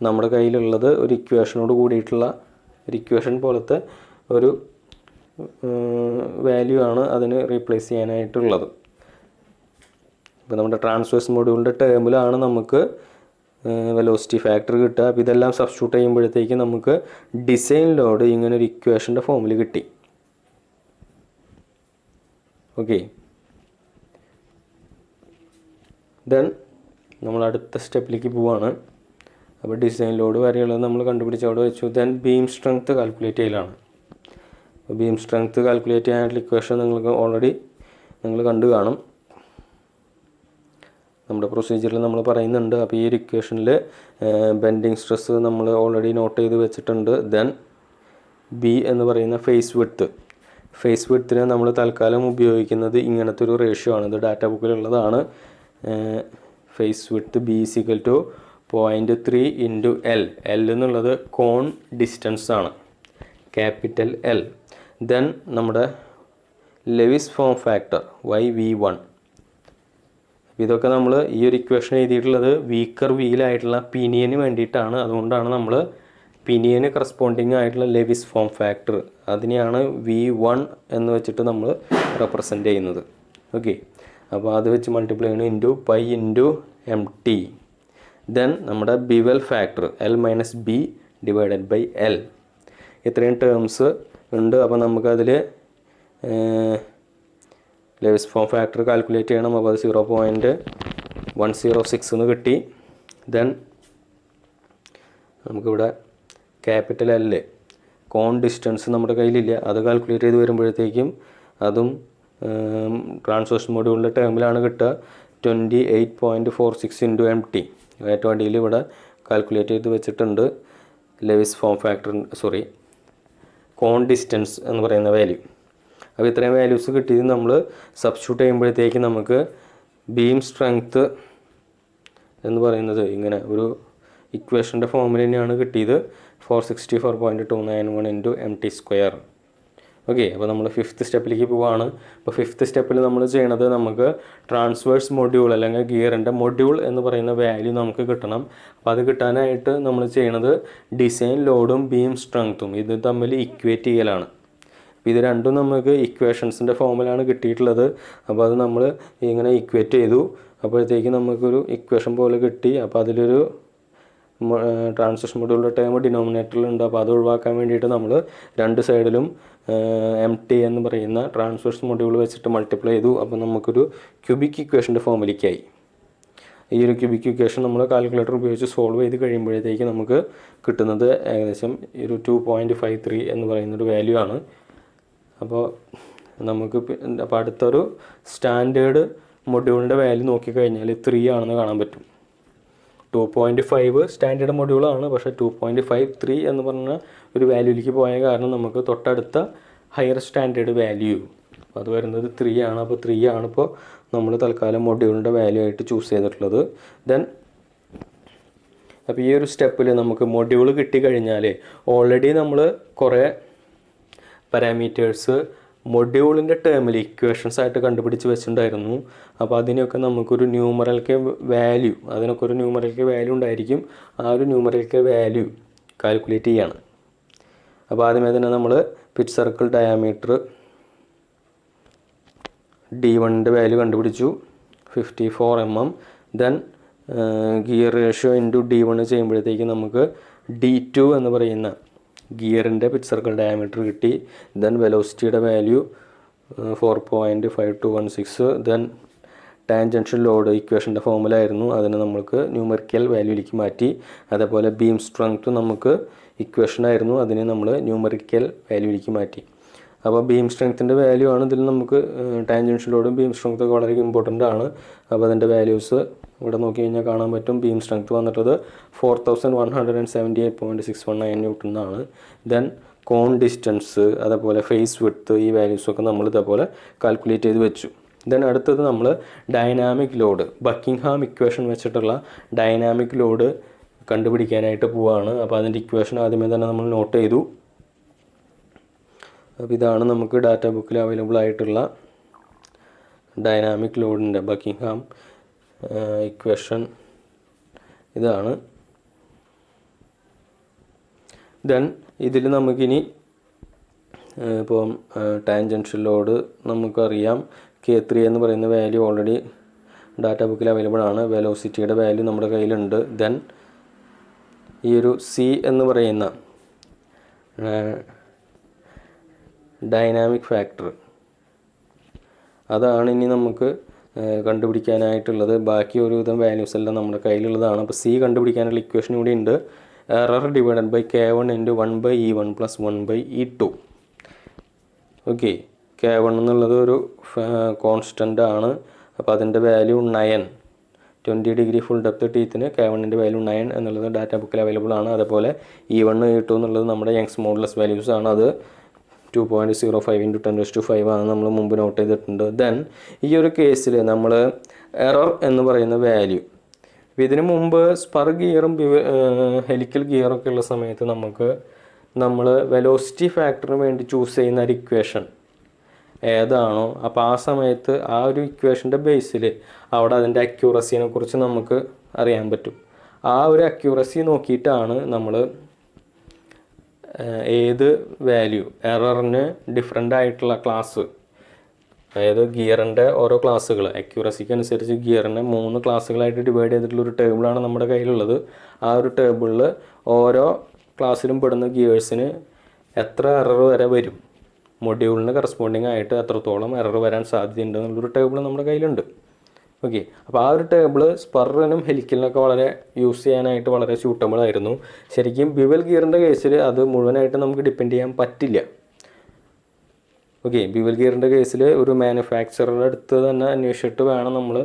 നമ്മുടെ കയ്യിലുള്ളത് ഒരു ഇക്വേഷനോട് കൂടിയിട്ടുള്ള ഒരു ഇക്വേഷൻ പോലത്തെ ഒരു വാല്യൂ ആണ് അതിന് റീപ്ലേസ് ചെയ്യാനായിട്ടുള്ളത്. ഇപ്പോൾ നമ്മുടെ ട്രാൻസ്വേഴ്സ് മൊഡ്യൂളിൻ്റെ ടേമിലാണ് നമുക്ക് വെലോസിറ്റി ഫാക്ടർ കിട്ടുക. അപ്പോൾ ഇതെല്ലാം സബ്സ്റ്റിറ്റ്യൂട്ട് ചെയ്യുമ്പോഴത്തേക്ക് നമുക്ക് ഡിസൈൻ ലോഡ് ഇങ്ങനെ ഒരു ഇക്വേഷൻ്റെ ഫോമിൽ കിട്ടി. ഓക്കെ, ദെൻ നമ്മൾ അടുത്ത സ്റ്റെപ്പിലേക്ക് പോവുകയാണ്. അപ്പോൾ ഡിസൈൻ ലോഡ് വരെയുള്ളത് നമ്മൾ കണ്ടുപിടിച്ച് അവിടെ വെച്ചു. ദെൻ ബീം സ്ട്രെങ്ത്ത് കാൽക്കുലേറ്റ് ചെയ്യലാണ്. അപ്പോൾ ബീം സ്ട്രെങ്ത്ത് കാൽക്കുലേറ്റ് ചെയ്യാനായിട്ടുള്ള ഇക്വേഷൻ നിങ്ങൾക്ക് ഓൾറെഡി നിങ്ങൾ കണ്ടു കാണും. നമ്മുടെ പ്രൊസീജിയറിൽ നമ്മൾ പറയുന്നുണ്ട്. അപ്പോൾ ഈ ഒരു ഇക്വേഷനിൽ ബെൻഡിങ് സ്ട്രെസ് നമ്മൾ ഓൾറെഡി നോട്ട് ചെയ്ത് വെച്ചിട്ടുണ്ട്. ദെൻ B എന്ന് പറയുന്ന ഫേസ് വിഡ്ത്തിനെ നമ്മൾ തൽക്കാലം ഉപയോഗിക്കുന്നത് ഇങ്ങനത്തെ ഒരു റേഷ്യോ ആണ്. ഇത് ഡാറ്റ ബുക്കിലുള്ളതാണ്. Face width B = 0.3 × L. L എന്നുള്ളത് കോൺ ഡിസ്റ്റൻസ് ആണ്, ക്യാപിറ്റൽ L. ദെൻ നമ്മുടെ ലെവിസ് ഫോം ഫാക്ടർ YV1. ഇതൊക്കെ നമ്മൾ ഈ ഒരു ഇക്വേഷൻ എഴുതിയിട്ടുള്ളത് വീക്കർ വീലായിട്ടുള്ള പിനിയന് വേണ്ടിയിട്ടാണ്. അതുകൊണ്ടാണ് നമ്മൾ പിനിയന് കറസ്പോണ്ടിങ് ആയിട്ടുള്ള ലെവിസ് ഫോം ഫാക്ടർ അതിനെയാണ് V1 എന്ന് വെച്ചിട്ട് നമ്മൾ റെപ്രസെൻ്റ് ചെയ്യുന്നത്. ഓക്കെ, അപ്പോൾ അത് വെച്ച് മൾട്ടിപ്ലൈ ചെയ്യണം into pi into MT. Then നമ്മുടെ ബിവൽ ഫാക്ടർ L-B/L. ഇത്രയും ടേംസ് ഉണ്ട്. അപ്പോൾ നമുക്കതിൽ ലെവിസ് ഫോം ഫാക്ടർ കാൽക്കുലേറ്റ് ചെയ്യണം. അപ്പോൾ അത് 0.106 എന്ന് കിട്ടി. ദെൻ നമുക്കിവിടെ ക്യാപിറ്റൽ L കോൺ ഡിസ്റ്റൻസ് നമ്മുടെ കയ്യിലില്ല, അത് കാൽക്കുലേറ്റ് ചെയ്ത് വരുമ്പോഴത്തേക്കും അതും ട്രാൻസ്വേഴ്സ് മൊഡ്യൂളിൻ്റെ ടേമിലാണ് കിട്ടുക. 28.46 ഇൻറ്റു MT. ഏറ്റവും അടിയിൽ ഇവിടെ കാൽക്കുലേറ്റ് ചെയ്ത് വെച്ചിട്ടുണ്ട് ലെവിസ് ഫോം ഫാക്ടർ കോൺ ഡിസ്റ്റൻസ് എന്ന് പറയുന്ന വാല്യൂ. അപ്പോൾ ഇത്രയും വാല്യൂസ് കിട്ടിയത് നമ്മൾ സബ്സ്റ്റിറ്റ്യൂട്ട് ചെയ്യുമ്പോഴത്തേക്ക് നമുക്ക് ബീം സ്ട്രെങ്ത്ത് എന്ന് പറയുന്നത് ഇങ്ങനെ ഒരു ഇക്വേഷൻ്റെ ഫോമിൽ തന്നെയാണ് കിട്ടിയത്. 464.291 ഇൻറ്റു MT². ഓക്കെ, അപ്പോൾ നമ്മൾ 5th സ്റ്റെപ്പിലേക്ക് പോവുകയാണ്. അപ്പോൾ 5th സ്റ്റെപ്പിൽ നമ്മൾ ചെയ്യണത് നമുക്ക് ട്രാൻസ്വേഴ്സ് മൊഡ്യൂൾ അല്ലെങ്കിൽ ഗിയറിൻ്റെ മൊഡ്യൂൾ എന്ന് പറയുന്ന വാല്യൂ നമുക്ക് കിട്ടണം. അപ്പോൾ അത് കിട്ടാനായിട്ട് നമ്മൾ ചെയ്യണത് ഡിസൈൻ ലോഡും ബീം സ്ട്രെങ്ത്തും ഇത് തമ്മിൽ ഇക്വേറ്റ് ചെയ്യലാണ്. അപ്പോൾ ഇത് രണ്ടും നമുക്ക് ഇക്വേഷൻസിൻ്റെ ഫോമിലാണ് കിട്ടിയിട്ടുള്ളത്. അപ്പോൾ അത് നമ്മൾ ഇങ്ങനെ ഇക്വേറ്റ് ചെയ്തു. അപ്പോഴത്തേക്ക് നമുക്കൊരു ഇക്വേഷൻ പോലെ കിട്ടി. അപ്പോൾ അതിലൊരു ട്രാൻസ്വേഴ്സ് മൊഡ്യൂളിൻ്റെ ടേം ഡിനോമിനേറ്ററിലുണ്ട്. അപ്പോൾ അത് ഒഴിവാക്കാൻ വേണ്ടിയിട്ട് നമ്മൾ രണ്ട് സൈഡിലും MT എന്ന് പറയുന്ന ട്രാൻസ്വേഴ്സ് മൊഡ്യൂൾ വെച്ചിട്ട് മൾട്ടിപ്ലൈ ചെയ്തു. അപ്പോൾ നമുക്കൊരു ക്യൂബിക് ഇക്വേഷൻ്റെ ഫോമിലേക്കായി. ഈ ഒരു ക്യൂബിക് ഇക്വേഷൻ നമ്മൾ കാൽക്കുലേറ്റർ ഉപയോഗിച്ച് സോൾവ് ചെയ്ത് കഴിയുമ്പോഴത്തേക്ക് നമുക്ക് കിട്ടുന്നത് ഏകദേശം ഒരു 2.53 എന്ന് പറയുന്നൊരു വാല്യൂ ആണ്. അപ്പോൾ നമുക്ക് അപ്പോൾ അടുത്തൊരു സ്റ്റാൻഡേർഡ് മൊഡ്യൂളിൻ്റെ വാല്യൂ നോക്കിക്കഴിഞ്ഞാൽ 3 ആണെന്ന് കാണാൻ പറ്റും. 2.5 സ്റ്റാൻഡേർഡ് മൊഡ്യൂളാണ്, പക്ഷേ 2.53 എന്ന് പറഞ്ഞ ഒരു വാല്യൂയിലേക്ക് പോയ കാരണം നമുക്ക് തൊട്ടടുത്ത ഹയർ സ്റ്റാൻഡേർഡ് വാല്യൂ അത് വരുന്നത് 3 ആണ്. അപ്പോൾ 3 ആണ് ഇപ്പോൾ നമ്മൾ തൽക്കാലം മൊഡ്യൂളിൻ്റെ വാല്യൂ ആയിട്ട് ചൂസ് ചെയ്തിട്ടുള്ളത്. ദെൻ അപ്പോൾ ഈ ഒരു സ്റ്റെപ്പിൽ നമുക്ക് മൊഡ്യൂൾ കിട്ടിക്കഴിഞ്ഞാൽ ഓൾറെഡി നമ്മൾ കുറേ പാരാമീറ്റേഴ്സ് മൊഡ്യൂളിൻ്റെ ടേമിൽ ഇക്വേഷൻസ് ആയിട്ട് കണ്ടുപിടിച്ച് വെച്ചിട്ടുണ്ടായിരുന്നു. അപ്പോൾ അതിനൊക്കെ നമുക്കൊരു ന്യൂമറൽക്ക് വാല്യൂ ഉണ്ടായിരിക്കും. ആ ഒരു ന്യൂമറൽക്ക് വാല്യൂ കാൽക്കുലേറ്റ് ചെയ്യാണ്. അപ്പോൾ ആദ്യമേ തന്നെ നമ്മൾ പിച്ച് സർക്കിൾ ഡയാമീറ്റർ D1ൻ്റെ വാല്യൂ കണ്ടുപിടിച്ചു 54 mm. Then gear ratio into D1 ചെയ്യുമ്പോഴത്തേക്ക് നമുക്ക് D2 എന്ന് പറയുന്ന ഗിയറിൻ്റെ പിച്ച് സർക്കിൾ ഡയാമീറ്റർ കിട്ടി. ദെൻ വെലോസിറ്റിയുടെ വാല്യൂ 4.5216. ദെൻ ടാൻജൻഷ്യൽ ലോഡ് ഇക്വേഷൻ്റെ ഫോമിലായിരുന്നു, അതിനെ നമുക്ക് ന്യൂമറിക്കൽ വാല്യൂയിലേക്ക് മാറ്റി. അതേപോലെ ബീം സ്ട്രെങ്ത്ത് നമുക്ക് ഇക്വേഷനായിരുന്നു, അതിനെ നമ്മൾ ന്യൂമറിക്കൽ വാല്യൂയിലേക്ക് മാറ്റി. അപ്പോൾ ബീം സ്ട്രെങ്ത്തിൻ്റെ വാല്യൂ ആണ് ഇതിൽ നമുക്ക് ടാൻജൻഷ്യൽ ലോഡും ബീം സ്ട്രെങ്ത്തൊക്കെ വളരെ ഇമ്പോർട്ടൻ്റ് ആണ്. അപ്പോൾ അതിൻ്റെ വാല്യൂസ് ഇവിടെ നോക്കി കഴിഞ്ഞാൽ കാണാൻ പറ്റും. ബീം സ്ട്രെങ്ത്ത് വന്നിട്ടത് 4178.619 ന്യൂട്ടൺ എന്നാണ്. ദെൻ കോൺ ഡിസ്റ്റൻസ് അതേപോലെ ഫേസ് വിഡ്ത്ത് ഈ വാല്യൂസൊക്കെ നമ്മൾ ഇതേപോലെ കാൽക്കുലേറ്റ് ചെയ്ത് വെച്ചു. ദെൻ അടുത്തത് നമ്മൾ ഡൈനാമിക് ലോഡ് ബക്കിംഗ്ഹാം ഇക്വേഷൻ വെച്ചിട്ടുള്ള ഡൈനാമിക് ലോഡ് കണ്ടുപിടിക്കാനായിട്ട് പോവുകയാണ്. അപ്പോൾ അതിൻ്റെ ഇക്വേഷൻ ആദ്യമേ തന്നെ നമ്മൾ നോട്ട് ചെയ്തു. അപ്പോൾ ഇതാണ് നമുക്ക് ഡാറ്റ ബുക്കിൽ അവൈലബിൾ ആയിട്ടുള്ള ഡൈനാമിക് ലോഡിൻ്റെ ബക്കിംഗ്ഹാം ഇക്വേഷൻ ഇതാണ്. ദെൻ ഇതിൽ നമുക്കിനി ഇപ്പം ടാൻജൻഷ്യൽ ലോഡ് നമുക്കറിയാം K3 എന്ന് പറയുന്ന വാല്യൂ ഓൾറെഡി ഡാറ്റ ബുക്കിൽ അവൈലബിൾ ആണ്. വെലോസിറ്റിയുടെ വാല്യൂ നമ്മുടെ കയ്യിലുണ്ട്. ദെൻ ഈ ഒരു C എന്ന് പറയുന്ന ഡൈനാമിക് ഫാക്ടർ അതാണ് ഇനി നമുക്ക് കണ്ടുപിടിക്കാനായിട്ടുള്ളത്. ബാക്കി ഒരുവിധം വാല്യൂസ് എല്ലാം നമ്മുടെ കയ്യിലുള്ളതാണ്. അപ്പോൾ C കണ്ടുപിടിക്കാനുള്ള ഇക്വേഷൻ കൂടി ഉണ്ട്. Error divided by K1 into 1/E1 plus 1/E2. Okay, K1 എന്നുള്ളത് ഒരു കോൺസ്റ്റൻ്റ് ആണ്. അപ്പോൾ അതിൻ്റെ വാല്യൂ 9. 20 ഡിഗ്രി ഫുൾ ഡെപ്ത് ടീത്തിന് K1ൻ്റെ വാല്യൂ 9 എന്നുള്ളത് ഡാറ്റ ബുക്കിൽ അവൈലബിൾ ആണ്. അതേപോലെ E1 E2 എന്നുള്ളത് നമ്മുടെ യങ്സ് മോഡുലസ് വാല്യൂസ് ആണ്. അത് 2.05 ഇൻറ്റു 10⁵ ആണ് നമ്മൾ മുമ്പ് നോട്ട് ചെയ്തിട്ടുണ്ട്. ദെൻ ഈ ഒരു കേസിൽ നമ്മൾ എറർ എന്ന് പറയുന്ന വാല്യൂ ഇതിനു മുമ്പ് സ്പർ ഗിയറും ഹെലിക്കൽ ഗിയറൊക്കെ ഉള്ള സമയത്ത് നമ്മൾ വെലോസിറ്റി ഫാക്ടറിന് വേണ്ടി ചൂസ് ചെയ്യുന്ന ഒരു ഇക്വേഷൻ ഏതാണോ അപ്പോൾ ആ സമയത്ത് ആ ഒരു ഇക്വേഷൻ്റെ ബേസിൽ അവിടെ അതിൻ്റെ അക്യൂറസിനെ കുറിച്ച് നമുക്ക് അറിയാൻ പറ്റും. ആ ഒരു അക്യൂറസി നോക്കിയിട്ടാണ് നമ്മൾ ഏത് വാല്യൂ എററിന് ഡിഫറെൻ്റ് ആയിട്ടുള്ള ക്ലാസ്, അതായത് ഗിയറിൻ്റെ ഓരോ ക്ലാസ്സുകൾ അക്യൂറസിക്ക് അനുസരിച്ച് ഗിയറിനെ 3 ക്ലാസ്സുകളായിട്ട് ഡിവൈഡ് ചെയ്തിട്ടുള്ളൊരു ടേബിളാണ് നമ്മുടെ കയ്യിലുള്ളത്. ആ ഒരു ടേബിളിൽ ഓരോ ക്ലാസ്സിലും പെടുന്ന ഗിയേഴ്സിന് എത്ര എറർ വരെ വരും, മൊഡ്യൂളിന് കറസ്പോണ്ടിങ് ആയിട്ട് എത്രത്തോളം എറർ വരാൻ സാധ്യതയുണ്ട് എന്നുള്ളൊരു ടേബിൾ നമ്മുടെ കയ്യിലുണ്ട്. ഓക്കെ, അപ്പോൾ ആ ഒരു ടേബിൾ സ്പറിനും ഹെലിക്കലിനൊക്കെ വളരെ യൂസ് ചെയ്യാനായിട്ട് വളരെ സ്യൂട്ടബിൾ ആയിരുന്നു. ശരിക്കും ബിവൽ ഗിയറിൻ്റെ കേസിൽ അത് മുഴുവനായിട്ട് നമുക്ക് ഡിപ്പെൻഡ് ചെയ്യാൻ പറ്റില്ല. ഓക്കെ, ബിവൽ ഗിയറിൻ്റെ കേസിൽ ഒരു മാനുഫാക്ചറുടെ അടുത്ത് തന്നെ അന്വേഷിച്ചിട്ട് വേണം നമ്മൾ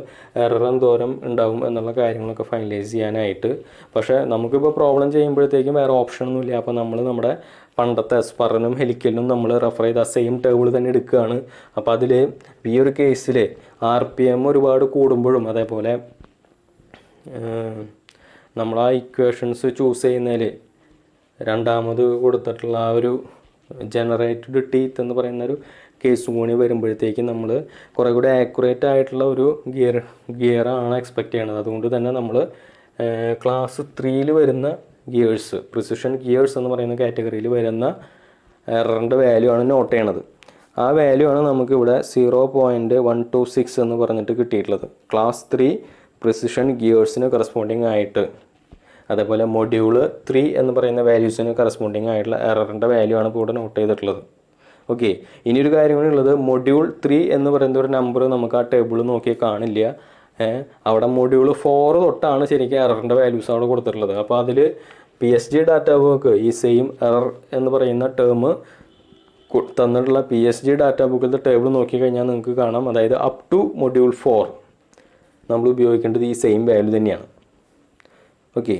എറർ എന്തോരം ഉണ്ടാവും എന്നുള്ള കാര്യങ്ങളൊക്കെ ഫൈനലൈസ് ചെയ്യാനായിട്ട്. പക്ഷേ നമുക്കിപ്പോൾ പ്രോബ്ലം ചെയ്യുമ്പോഴത്തേക്കും വേറെ ഓപ്ഷനൊന്നുമില്ല. അപ്പോൾ നമ്മൾ നമ്മുടെ പണ്ടത്തെ സ്പറിനും ഹെലിക്കലിനും നമ്മൾ റെഫർ ചെയ്ത സെയിം ടേബിൾ തന്നെ എടുക്കുകയാണ്. അപ്പോൾ അതിൽ ഈ ഒരു കേസിൽ RPM ഒരുപാട് കൂടുമ്പോഴും അതേപോലെ നമ്മൾ ആ ഇക്വേഷൻസ് ചൂസ് ചെയ്യുന്നതിൽ രണ്ടാമത് കൊടുത്തിട്ടുള്ള ആ ഒരു ജനറേറ്റഡ് ടീത്ത് എന്ന് പറയുന്നൊരു കേസും കൂടി വരുമ്പോഴത്തേക്കും നമ്മൾ കുറേ കൂടി ആക്യുറേറ്റ് ആയിട്ടുള്ള ഒരു ഗിയറാണ് എക്സ്പെക്റ്റ് ചെയ്യണത്. അതുകൊണ്ട് തന്നെ നമ്മൾ ക്ലാസ് 3 വരുന്ന ഗിയേഴ്സ്, പ്രിസിഷൻ ഗിയേഴ്സ് എന്ന് പറയുന്ന കാറ്റഗറിയിൽ വരുന്ന എററിൻ്റെ വാല്യൂ ആണ് നോട്ട് ചെയ്യണത്. ആ വാല്യൂ ആണ് നമുക്കിവിടെ 0.126 എന്ന് പറഞ്ഞിട്ട് കിട്ടിയിട്ടുള്ളത്. ക്ലാസ് 3 പ്രിസിഷൻ ഗിയേഴ്സിന് കറസ്പോണ്ടിങ് ആയിട്ട്, അതേപോലെ മൊഡ്യൂള് 3 എന്ന് പറയുന്ന വാല്യൂസിന് കറസ്പോണ്ടിങ് ആയിട്ടുള്ള എററിൻ്റെ വാല്യൂ ആണ് ഇപ്പോൾ ഇവിടെ നോട്ട് ചെയ്തിട്ടുള്ളത്. ഓക്കെ, ഇനിയൊരു കാര്യം കൂടി ഉള്ളത്, മൊഡ്യൂൾ 3 എന്ന് പറയുന്ന ഒരു നമ്പർ നമുക്ക് ആ ടേബിൾ നോക്കിയാൽ കാണില്ല. അവിടെ മൊഡ്യൂൾ 4 തൊട്ടാണ് ശരിക്കും എററിൻ്റെ വാല്യൂസ് അവിടെ കൊടുത്തിട്ടുള്ളത്. അപ്പോൾ അതിൽ PSG ഡാറ്റ ബുക്ക് ഈ സെയിം എറർ എന്ന് പറയുന്ന ടേം തന്നിട്ടുള്ള PSG ഡാറ്റ ബുക്കിലത്തെ ടേബിൾ നോക്കിക്കഴിഞ്ഞാൽ നിങ്ങൾക്ക് കാണാം. അതായത് അപ് ടു മൊഡ്യൂൾ 4 നമ്മൾ ഉപയോഗിക്കേണ്ടത് ഈ സെയിം വാല്യൂ തന്നെയാണ്. ഓക്കെ,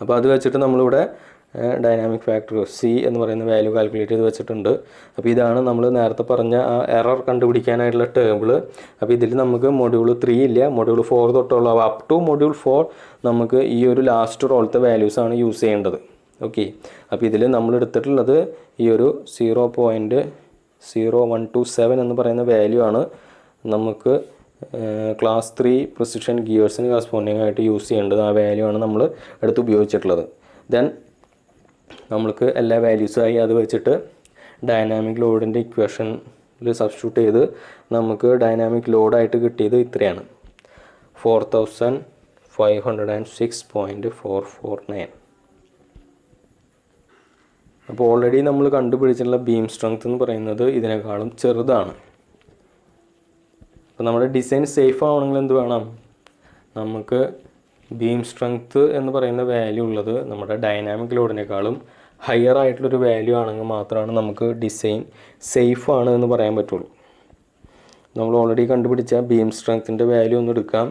അപ്പോൾ അത് വെച്ചിട്ട് നമ്മളിവിടെ ഡൈനാമിക് ഫാക്ടർ C എന്ന് പറയുന്ന വാല്യൂ കാൽക്കുലേറ്റ് ചെയ്ത് വെച്ചിട്ടുണ്ട്. അപ്പോൾ ഇതാണ് നമ്മൾ നേരത്തെ പറഞ്ഞ ആ എറർ കണ്ടുപിടിക്കാനായിട്ടുള്ള ടേബിൾ. അപ്പോൾ ഇതിൽ നമുക്ക് മൊഡ്യൂൾ 3 ഇല്ല, മൊഡ്യൂൾ 4 തൊട്ടുള്ള അപ് ടു മൊഡ്യൂൾ 4 നമുക്ക് ഈ ഒരു ലാസ്റ്റ് റോളത്തെ വാല്യൂസാണ് യൂസ് ചെയ്യേണ്ടത്. ഓക്കെ, അപ്പോൾ ഇതിൽ നമ്മൾ എടുത്തിട്ടുള്ളത് ഈ ഒരു 0.0127 എന്ന് പറയുന്ന വാല്യൂ ആണ് നമുക്ക് ക്ലാസ് 3 പ്രിസിഷൻ ഗിയേഴ്സിന് കറസ്പോണ്ടിങ് ആയിട്ട് യൂസ് ചെയ്യേണ്ടത്. ആ വാല്യൂ ആണ് നമ്മൾ എടുത്ത് ഉപയോഗിച്ചിട്ടുള്ളത്. ദെൻ നമ്മൾക്ക് എല്ലാ വാല്യൂസായി അത് വെച്ചിട്ട് ഡൈനാമിക് ലോഡിൻ്റെ ഇക്വേഷനിൽ സബ്സ്റ്റിറ്റ്യൂട്ട് ചെയ്ത് നമുക്ക് ഡൈനാമിക് ലോഡായിട്ട് കിട്ടിയത് ഇത്രയാണ്, 4506.449. അപ്പോൾ ഓൾറെഡി നമ്മൾ കണ്ടുപിടിച്ചിട്ടുള്ള ബീം സ്ട്രെങ്ത് എന്ന് പറയുന്നത് ഇതിനേക്കാളും ചെറുതാണ്. അപ്പോൾ നമ്മുടെ ഡിസൈൻ സേഫ് ആവണമെങ്കിൽ എന്ത് വേണം, നമുക്ക് ബീം സ്ട്രെങ്ത് എന്ന് പറയുന്ന വാല്യൂ ഉള്ളത് നമ്മുടെ ഡൈനാമിക് ലോഡിനേക്കാളും ഹയർ ആയിട്ടുള്ളൊരു വാല്യൂ ആണെങ്കിൽ മാത്രമാണ് നമുക്ക് ഡിസൈൻ സേഫ് ആണ് എന്ന് പറയാൻ പറ്റുള്ളൂ. നമ്മൾ ഓൾറെഡി കണ്ടുപിടിച്ച ബീം സ്ട്രെങ്ത്തിൻ്റെ വാല്യൂ ഒന്ന് എടുക്കാം.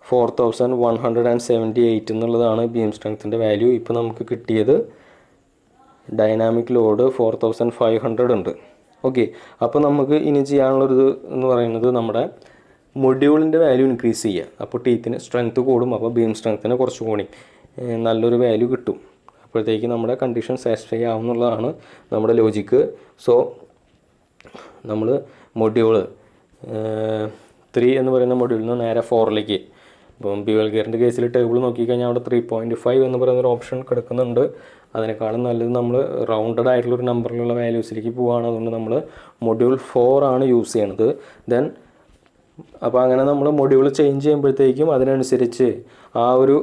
4178 എന്നുള്ളതാണ് ബീം സ്ട്രെങ്ത്തിൻ്റെ വാല്യൂ. ഇപ്പോൾ നമുക്ക് കിട്ടിയത് ഡൈനാമിക് ലോഡ് 4500 ഉണ്ട്. ഓക്കെ, അപ്പോൾ നമുക്ക് ഇനി ചെയ്യാനുള്ളൊരു എന്ന് പറയുന്നത് നമ്മുടെ മൊഡ്യൂളിൻ്റെ വാല്യൂ ഇൻക്രീസ് ചെയ്യുക. അപ്പോൾ ടീത്തിന് സ്ട്രെങ്ത്ത് കൂടും, അപ്പോൾ ബീം സ്ട്രെങ്ത്തിന് കുറച്ചുകൂടി നല്ലൊരു വാല്യൂ കിട്ടും. അപ്പോഴത്തേക്ക് നമ്മുടെ കണ്ടീഷൻ സാറ്റിസ്ഫൈ ആവുന്നുള്ളതാണ് നമ്മുടെ ലോജിക്ക്. സോ നമ്മൾ മൊഡ്യൂൾ 3 എന്ന് പറയുന്ന മൊഡ്യൂളിൽ നിന്ന് നേരെ 4ലേക്ക്, ഇപ്പം ബിവൽ ഗിയറിൻ്റെ കേസിൽ ടേബിൾ നോക്കിക്കഴിഞ്ഞാൽ അവിടെ 3.5 എന്ന് പറയുന്നൊരു ഓപ്ഷൻ കിടക്കുന്നുണ്ട്. അതിനേക്കാളും നല്ലത് നമ്മൾ റൗണ്ടഡ് ആയിട്ടുള്ളൊരു നമ്പറിലുള്ള വാല്യൂസിലേക്ക് പോവുകയാണ്. അതുകൊണ്ട് നമ്മൾ മൊഡ്യൂൾ 4 ആണ് യൂസ് ചെയ്യണത്. ദെൻ അപ്പോൾ അങ്ങനെ നമ്മൾ മൊഡ്യൂൾ ചേഞ്ച് ചെയ്യുമ്പോഴത്തേക്കും അതിനനുസരിച്ച് ആ ഒരു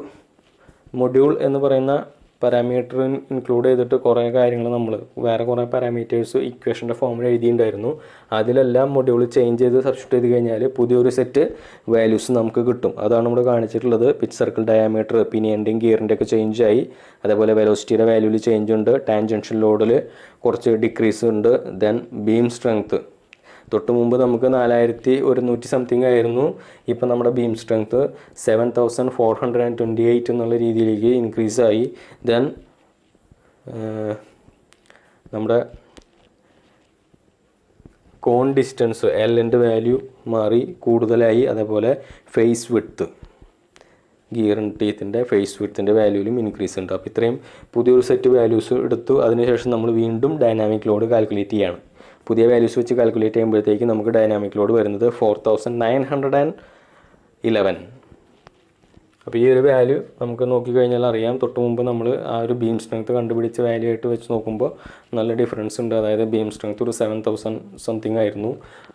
മൊഡ്യൂൾ എന്ന് പറയുന്ന പാരാമീറ്റർ ഇൻക്ലൂഡ് ചെയ്തിട്ട് കുറേ കാര്യങ്ങൾ നമ്മൾ വേറെ കുറേ പാരാമീറ്റേഴ്സ് ഇക്വേഷൻ്റെ ഫോമിൽ എഴുതിയിട്ടുണ്ടായിരുന്നു. അതിലെല്ലാം മൊഡ്യൂൾ ചേഞ്ച് ചെയ്ത് സബ്സ്റ്റിറ്റ്യൂട്ട് ചെയ്ത് കഴിഞ്ഞാൽ പുതിയൊരു സെറ്റ് വാല്യൂസ് നമുക്ക് കിട്ടും. അതാണ് നമ്മൾ കാണിച്ചിട്ടുള്ളത്. പിച്ച് സർക്കിൾ ഡയാമീറ്റർ, പിനിയൻ്റെയും ഗിയറിൻ്റെ ഒക്കെ ചേഞ്ച് ആയി. അതേപോലെ വെലോസിറ്റിയുടെ വാല്യൂവിൽ ചേഞ്ച് ഉണ്ട്. ടാൻജൻഷ്യൽ ലോഡിൽ കുറച്ച് ഡിക്രീസ് ഉണ്ട്. ദെൻ ബീം സ്ട്രെങ്ത്ത് തൊട്ട് മുമ്പ് നമുക്ക് 4100 സംതിങ് ആയിരുന്നു. ഇപ്പം നമ്മുടെ ബീം സ്ട്രെങ്ത്ത് 7428 എന്നുള്ള രീതിയിലേക്ക് ഇൻക്രീസ് ആയി. ദെൻ നമ്മുടെ കോൺ ഡിസ്റ്റൻസ് എല്ലിൻ്റെ വാല്യൂ മാറി കൂടുതലായി. അതേപോലെ ഫേസ് വിഡ്ത്ത്, ഗിയർ ടീത്തിൻ്റെ ഫേസ് വിഡ്ത്തിൻ്റെ വാല്യൂവിലും ഇൻക്രീസ് ഉണ്ട്. അപ്പോൾ ഇത്രയും പുതിയൊരു സെറ്റ് വാല്യൂസ് എടുത്തു. അതിനുശേഷം നമ്മൾ വീണ്ടും ഡൈനാമിക് ലോഡ് കാൽക്കുലേറ്റ് ചെയ്യാണ്. പുതിയ വാല്യൂസ് വെച്ച് കാൽക്കുലേറ്റ് ചെയ്യുമ്പോഴത്തേക്ക് നമുക്ക് ഡൈനാമിക് ലോഡ് വരുന്നത് 4911. അപ്പോൾ ഈ ഒരു വാല്യൂ നമുക്ക് നോക്കിക്കഴിഞ്ഞാൽ അറിയാം, തൊട്ട് മുമ്പ് നമ്മൾ ആ ഒരു ബീം സ്ട്രെങ്ത് കണ്ടുപിടിച്ച വാല്യൂ ആയിട്ട് വെച്ച് നോക്കുമ്പോൾ നല്ല ഡിഫറൻസ് ഉണ്ട്. അതായത് ബീം സ്ട്രെങ്ത് ഒരു 7000 സംതിങ് ആയിരുന്നു.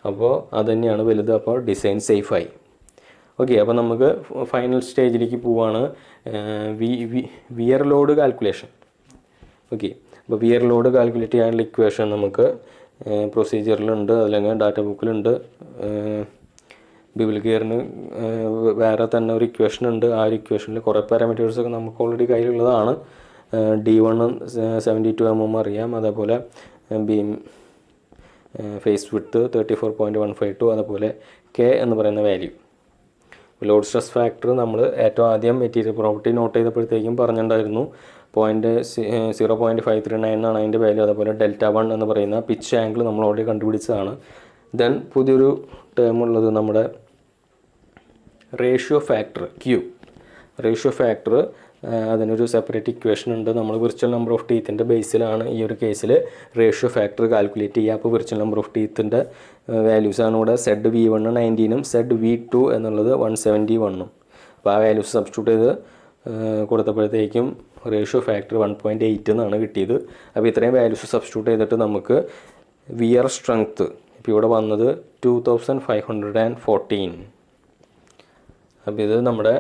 അപ്പോൾ അത് തന്നെയാണ് വലുത്. അപ്പോൾ ഡിസൈൻ സേഫായി. ഓക്കെ, അപ്പോൾ നമുക്ക് ഫൈനൽ സ്റ്റേജിലേക്ക് പോവാണ്. Wear load calculation. ഓക്കെ, അപ്പോൾ വിയർ ലോഡ് കാൽക്കുലേറ്റ് ചെയ്യാനുള്ള ഇക്വേഷൻ നമുക്ക് പ്രൊസീജിയറിലുണ്ട്, അല്ലെങ്കിൽ ഡാറ്റ ബുക്കിലുണ്ട്. ബിബിൾ ഗിയറിന് വേറെ തന്നെ ഒരു ഇക്വേഷൻ ഉണ്ട്. ആ ഒരു ഇക്വേഷനിൽ കുറേ പാരാമീറ്റേഴ്സൊക്കെ നമുക്ക് ഓൾറെഡി കയ്യിലുള്ളതാണ്. D1 72 mm അറിയാം. അതേപോലെ ബീം ഫേസ് വിഡ്ത്ത് 34.152, അതേപോലെ K എന്ന് പറയുന്ന വാല്യൂ. ലോഡ് സ്ട്രെസ് ഫാക്ടർ നമ്മൾ ഏറ്റവും ആദ്യം മെറ്റീരിയൽ പ്രോപ്പർട്ടി നോട്ട് ചെയ്തപ്പോഴത്തേക്കും പറഞ്ഞിട്ടുണ്ടായിരുന്നു 0.539 ആണ് അതിൻ്റെ വാല്യൂ. അതേപോലെ Δ1 എന്ന് പറയുന്ന പിച്ച് ആംഗിൾ നമ്മൾ ഓൾറെഡി കണ്ടുപിടിച്ചതാണ്. ദെൻ പുതിയൊരു ടേം ഉള്ളത് നമ്മുടെ ratio factor Q. Ratio factor അതിനൊരു സെപ്പറേറ്റ് ഇക്വേഷൻ ഉണ്ട്. നമ്മൾ വിർച്വൽ നമ്പർ ഓഫ് ടീത്തിൻ്റെ ബേസിലാണ് ഈ ഒരു കേസിൽ റേഷ്യോ ഫാക്ടർ കാൽക്കുലേറ്റ് ചെയ്യുക. അപ്പോൾ വിർച്വൽ നമ്പർ ഓഫ് ടീത്തിൻ്റെ വാല്യൂസാണ് ഇവിടെ ZV1 19ഉം ZV2 എന്നുള്ളത് 171ഉം. അപ്പോൾ ആ വാല്യൂസ് സബ്സ്റ്റിറ്റ്യൂട്ട് ചെയ്ത് കൊടുത്തപ്പോഴത്തേക്കും റേഷ്യോ ഫാക്ടർ 1.8 എന്നാണ് കിട്ടിയത്. അപ്പോൾ ഇത്രയും വാല്യൂസ് സബ്സ്റ്റിറ്റ്യൂട്ട് ചെയ്തിട്ട് നമുക്ക് വിയർ സ്ട്രെങ്ത്ത് ഇപ്പോൾ ഇവിടെ വന്നത് 2514. അപ്പോൾ ഇത് നമ്മുടെ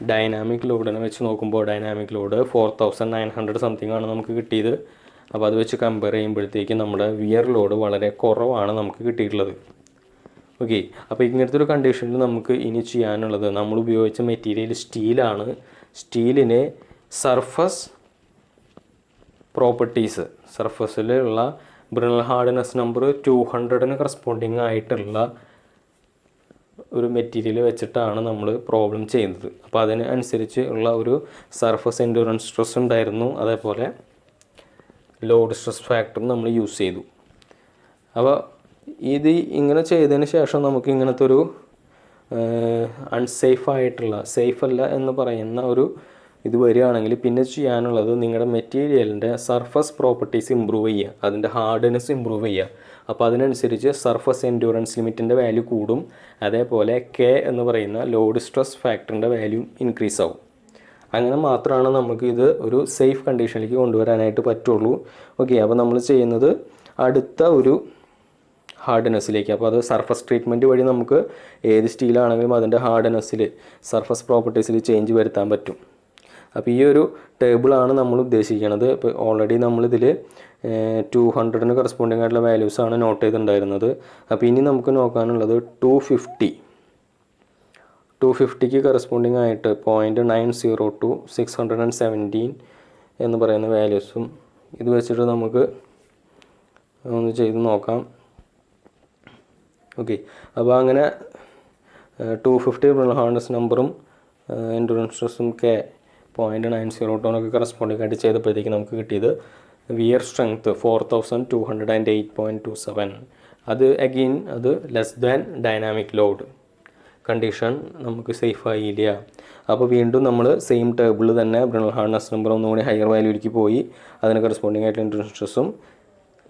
ഡൈനാമിക് ലോഡിനെ വെച്ച് നോക്കുമ്പോൾ ഡൈനാമിക് ലോഡ് 4900 സംതിങ് ആണ് നമുക്ക് കിട്ടിയത്. അപ്പോൾ അത് വെച്ച് കമ്പയർ ചെയ്യുമ്പോഴത്തേക്കും നമ്മുടെ വിയർ ലോഡ് വളരെ കുറവാണ് നമുക്ക് കിട്ടിയിട്ടുള്ളത്. ഓക്കെ, അപ്പോൾ ഇങ്ങനത്തെ ഒരു കണ്ടീഷനിൽ നമുക്ക് ഇനി ചെയ്യാനുള്ളത്, നമ്മൾ ഉപയോഗിച്ച മെറ്റീരിയൽ സ്റ്റീലാണ്. സ്റ്റീലിന് സർഫസ് പ്രോപ്പർട്ടീസ്, സർഫസിലുള്ള ബ്രിണൽ ഹാർഡ്നെസ് നമ്പർ 200 കറസ്പോണ്ടിങ് ആയിട്ടുള്ള ഒരു മെറ്റീരിയൽ വെച്ചിട്ടാണ് നമ്മൾ പ്രോബ്ലം ചെയ്യുന്നത്. അപ്പോൾ അതിന് അനുസരിച്ച് ഉള്ള ഒരു സർഫസ് എൻഡ്യൂറൻസ് സ്ട്രെസ് ഉണ്ടായിരുന്നു. അതേപോലെ ലോഡ് സ്ട്രെസ് ഫാക്ടറും നമ്മൾ യൂസ് ചെയ്തു. അപ്പോൾ ഇത് ഇങ്ങനെ ചെയ്തതിന് ശേഷം നമുക്ക് ഇങ്ങനത്തെ ഒരു അൺസേഫായിട്ടുള്ള, സേഫ് അല്ല എന്ന് പറയുന്ന ഒരു ഇത് വരികയാണെങ്കിൽ പിന്നെ ചെയ്യാനുള്ളത് നിങ്ങളുടെ മെറ്റീരിയലിൻ്റെ സർഫസ് പ്രോപ്പർട്ടീസ് ഇമ്പ്രൂവ് ചെയ്യുക, അതിൻ്റെ ഹാർഡ്നെസ് ഇമ്പ്രൂവ് ചെയ്യുക. അപ്പോൾ അതിനനുസരിച്ച് സർഫസ് എൻഡ്യൂറൻസ് ലിമിറ്റിൻ്റെ വാല്യൂ കൂടും. അതേപോലെ K എന്ന് പറയുന്ന ലോഡ് സ്ട്രെസ് ഫാക്ടറിൻ്റെ വാല്യൂ ഇൻക്രീസ് ആവും. അങ്ങനെ മാത്രമാണ് നമുക്ക് ഇത് ഒരു സേഫ് കണ്ടീഷനിലേക്ക് കൊണ്ടുവരാനായിട്ട് പറ്റുള്ളൂ. ഓക്കെ, അപ്പോൾ നമ്മൾ ചെയ്യുന്നത് അടുത്ത ഒരു ഹാർഡ്നെസ്സിലേക്ക്, അപ്പോൾ അത് സർഫസ് ട്രീറ്റ്മെൻറ്റ് വഴി നമുക്ക് ഏത് സ്റ്റീലാണെങ്കിലും അതിൻ്റെ ഹാർഡ്നെസ്സിൽ, സർഫസ് പ്രോപ്പർട്ടീസിൽ ചേഞ്ച് വരുത്താൻ പറ്റും. അപ്പോൾ ഈ ഒരു ടേബിളാണ് നമ്മൾ ഉദ്ദേശിക്കുന്നത്. ഇപ്പോൾ ഓൾറെഡി നമ്മളിതിൽ 200 കറസ്പോണ്ടിങ് ആയിട്ടുള്ള വാല്യൂസാണ് നോട്ട് ചെയ്തിട്ടുണ്ടായിരുന്നത്. അപ്പോൾ ഇനി നമുക്ക് നോക്കാനുള്ളത് 250ക്ക് കറസ്പോണ്ടിങ് ആയിട്ട് 0.902 617 എന്ന് പറയുന്ന വാല്യൂസും ഇത് വെച്ചിട്ട് നമുക്ക് ഒന്ന് ചെയ്ത് നോക്കാം. ഓക്കെ, അപ്പോൾ അങ്ങനെ 250 ബ്രിണൽ ഹാർഡ്നെസ് നമ്പറും എൻഡ്യൂറൻസ് സ്ട്രെസ്സും K 0.902 കറസ്പോണ്ടിങ് ആയിട്ട് ചെയ്തപ്പോഴത്തേക്ക് നമുക്ക് കിട്ടിയത് വിയർ സ്ട്രെങ്ത്ത് 4208.27. അത് അഗെയിൻ അത് less than dynamic load condition നമുക്ക് സേഫ് ആയില്ല. അപ്പോൾ വീണ്ടും നമ്മൾ സെയിം ടേബിൾ തന്നെ ബ്രിണൽ ഹാർഡ്നെസ് നമ്പർ ഒന്നുകൂടി ഹയർ വാല്യൂയിലേക്ക് പോയി അതിന് കറസ്പോണ്ടിങ് ആയിട്ട് എൻഡ്യൂറൻസ് സ്ട്രെസ്സും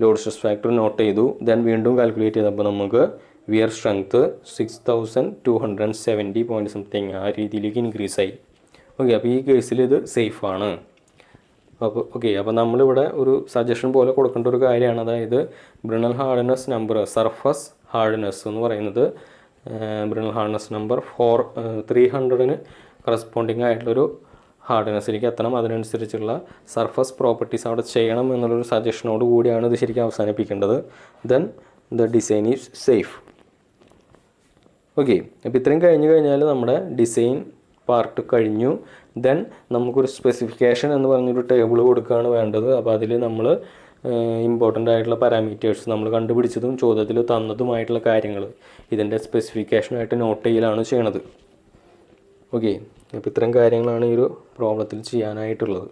ലോഡ് സ്ട്രെസ് ഫാക്ടർ നോട്ട് ചെയ്തു. ദെൻ വീണ്ടും കാൽക്കുലേറ്റ് ചെയ്തപ്പോൾ നമുക്ക് വിയർ സ്ട്രെങ്ത്ത് 6270 പോയിൻറ്റ് സംതിങ് ആ രീതിയിലേക്ക് ഇൻക്രീസ് ആയി. ഓക്കെ, അപ്പോൾ ഈ കേസിൽ ഇത് സേഫാണ്. അപ്പോൾ നമ്മളിവിടെ ഒരു സജഷൻ പോലെ കൊടുക്കേണ്ട ഒരു കാര്യമാണ്. അതായത് ബ്രിണൽ ഹാർഡ്നെസ് നമ്പർ, സർഫസ് ഹാർഡ്നെസ് എന്ന് പറയുന്നത് ബ്രിണൽ ഹാർഡ്നെസ് നമ്പർ 300 കറസ്പോണ്ടിങ് ആയിട്ടുള്ളൊരു ഹാർഡ്നെസ്സിലേക്ക് എത്തണം. അതിനനുസരിച്ചുള്ള സർഫസ് പ്രോപ്പർട്ടീസ് അവിടെ ചെയ്യണം എന്നുള്ളൊരു സജഷനോട് കൂടിയാണ് ഇത് ശരിക്കും അവസാനിപ്പിക്കേണ്ടത്. Then the design is safe. Okay, അപ്പോൾ ഇത്രയും കഴിഞ്ഞാൽ നമ്മുടെ ഡിസൈൻ പാർട്ട് കഴിഞ്ഞു. ദെൻ നമുക്കൊരു സ്പെസിഫിക്കേഷൻ എന്ന് പറഞ്ഞൊരു ടേബിൾ കൊടുക്കുകയാണ് വേണ്ടത്. അപ്പോൾ അതിൽ നമ്മൾ ഇമ്പോർട്ടൻ്റ് ആയിട്ടുള്ള പാരാമീറ്റേഴ്സ് നമ്മൾ കണ്ടുപിടിച്ചതും ചോദ്യത്തിൽ തന്നതുമായിട്ടുള്ള കാര്യങ്ങൾ ഇതിൻ്റെ സ്പെസിഫിക്കേഷനായിട്ട് നോട്ട് ചെയ്യലാണ് ചെയ്യണത്. ഓക്കെ, അപ്പോൾ ഇത്തരം കാര്യങ്ങളാണ് ഈ ഒരു പ്രോബ്ലത്തിൽ ചെയ്യാനായിട്ടുള്ളത്.